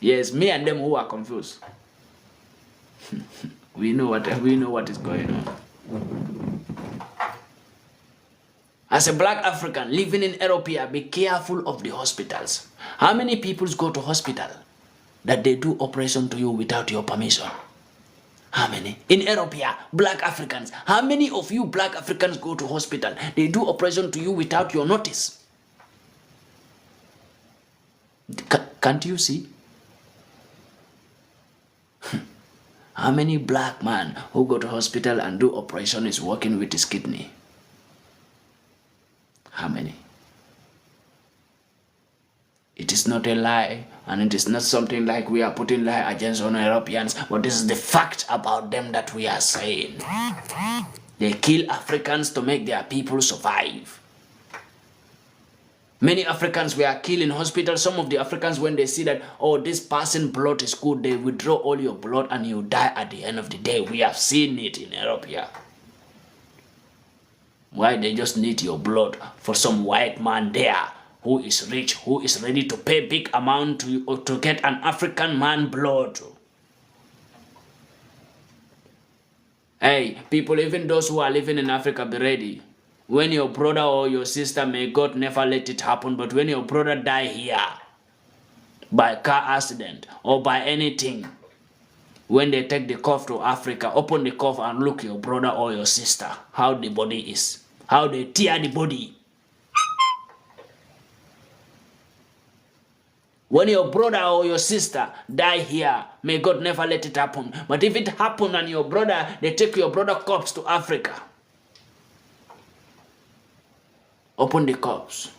Yes, me and them who are confused. we know what is going on. As a black African living in Europe, be careful of the hospitals. How many people go to hospital that they do operation to you without your permission? How many? In Europe, black Africans. How many of you black Africans go to hospital? They do operation to you without your notice. Can't you see? How many black man who go to hospital and do operation is working with his kidney? How many? It is not a lie, and it is not something like we are putting lie against on Europeans, but this is the fact about them that we are saying. They kill Africans to make their people survive. Many Africans were killed in hospital. Some of the Africans, when they see that, oh, this person blood is good, they withdraw all your blood and you die at the end of the day. We have seen it in Europe here. Why they just need your blood for some white man there who is rich, who is ready to pay big amount to get an African man blood. Hey, people, even those who are living in Africa, be ready. When your brother or your sister, may God never let it happen, but when your brother die here by car accident or by anything, when they take the cuff to Africa, open the cuff and look your brother or your sister, how the body is, how they tear the body. When your brother or your sister die here, may God never let it happen. But if it happen and your brother, they take your brother corpse to Africa, open the corpse.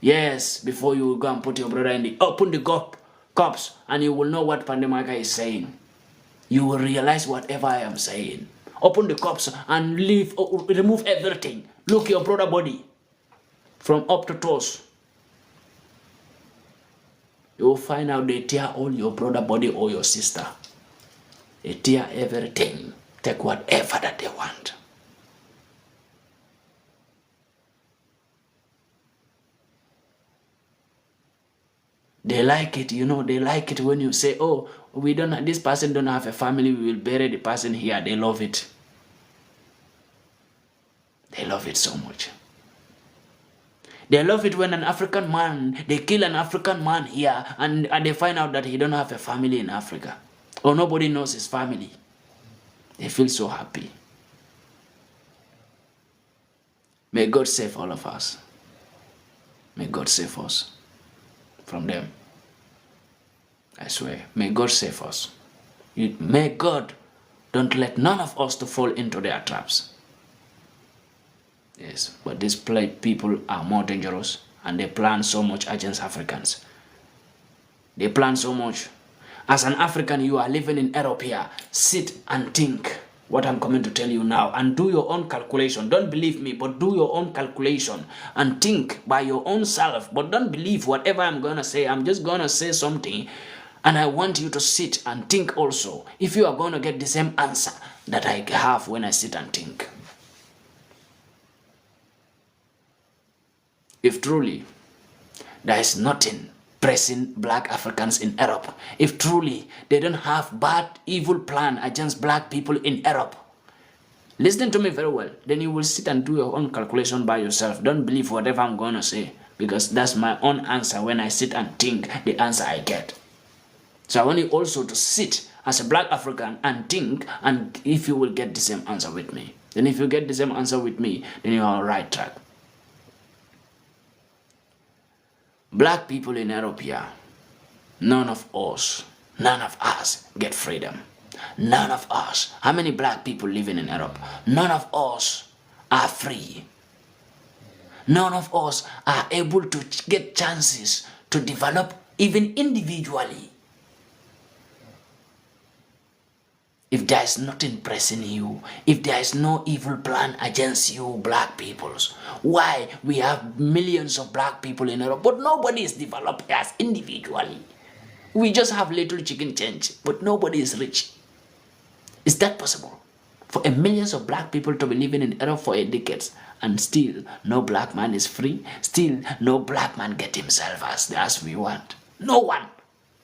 Yes, before you go and put your brother in the, open the corpse, and you will know what Pandemaka is saying. You will realize whatever I am saying. Open the corpse and leave, remove everything. Look your brother body from up to toes. You will find out they tear all your brother body or your sister. They tear everything. Take whatever that they want. They like it, you know, they like it when you say, oh, this person don't have a family, we will bury the person here. They love it. They love it so much. They love it when an African man, they kill an African man here and they find out that he don't have a family in Africa. Or nobody knows his family. They feel so happy. May God save all of us. May God save us from them. I swear, may God save us. May God don't let none of us to fall into their traps. Yes, but these people are more dangerous and they plan so much against Africans. They plan so much. As an African, you are living in Europe here. Sit and think what I'm coming to tell you now and do your own calculation. Don't believe me, but do your own calculation and think by your own self. But don't believe whatever I'm going to say. I'm just going to say something and I want you to sit and think also if you are going to get the same answer that I have when I sit and think. If truly there is nothing pressing black Africans in Europe, if truly they don't have bad, evil plan against black people in Europe, listen to me very well, then you will sit and do your own calculation by yourself. Don't believe whatever I'm going to say, because that's my own answer when I sit and think the answer I get. So I want you also to sit as a black African and think, and if you will get the same answer with me. Then if you get the same answer with me, then you are on the right track. Black people in Europe here, none of us get freedom. None of us. How many black people living in Europe? None of us are free. None of us are able to get chances to develop even individually. If there is nothing pressing you, if there is no evil plan against you black peoples, why we have millions of black people in Europe, but nobody is developed as individually? We just have little chicken change, but nobody is rich. Is that possible? For a millions of black people to be living in Europe for a decade, and still no black man is free, still no black man get himself as we want. No one.